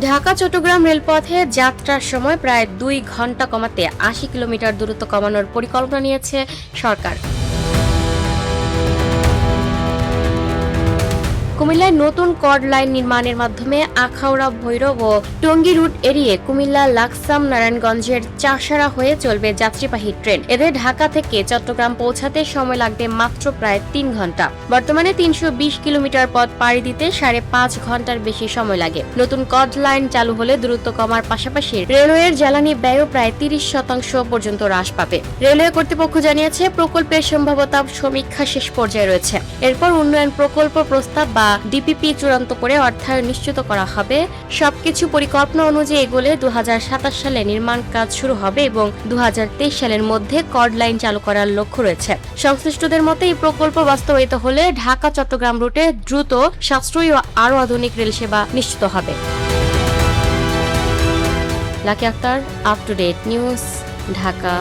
ঢাকা চট্টগ্রাম রেলপথে যাত্রার সময় প্রায় 2 ঘন্টা কমাতে 80 কিলোমিটার দূরত্ব কমানোর পরিকল্পনা নিয়েছে সরকার। কুমিল্লায় নতুন কর্ড লাইন নির্মাণের মাধ্যমে আখাউড়া, ভৈরব ও টঙ্গী রুট এড়িয়ে কুমিল্লা, লাকসাম, নারায়ণগঞ্জের চাষারা হয়ে চলবে যাত্রীবাহী ট্রেন। এতে ঢাকা থেকে চট্টগ্রাম পৌঁছাতে সময় লাগবে মাত্র প্রায় 3 ঘন্টা। বর্তমানে 320 কিলোমিটার পথ পাড়ি দিতে 5.5 ঘন্টার বেশি সময় লাগে। নতুন কর্ড লাইন চালু হলে দূরত্ব কমার পাশাপাশি রেলওয়ের জ্বালানি ব্যয়ও প্রায় 30% পর্যন্ত হ্রাস পাবে। রেলওয়ে কর্তৃপক্ষ জানিয়েছে, প্রকল্পের সম্ভাব্যতা সমীক্ষা শেষ পর্যায়ে রয়েছে। এরপর উন্নয়ন প্রকল্প প্রস্তাব বা ডিপিপি চূড়ান্ত করে অর্থায়ন নিশ্চিত করা হবে। সবকিছু পরিকল্পনা অনুযায়ী এগোলে 2027 সালে নির্মাণ কাজ শুরু হবে এবং 2023 সালের মধ্যে কর্ড লাইন চালু করার লক্ষ্য রয়েছে। সংশ্লিষ্টদের মতে, এই প্রকল্প বাস্তবায়িত হলে ঢাকা চট্টগ্রাম রুটে দ্রুত, সাশ্রয়ী ও আরও আধুনিক রেল সেবা নিশ্চিত হবে। Lucky Akter, up to date news, Dhaka.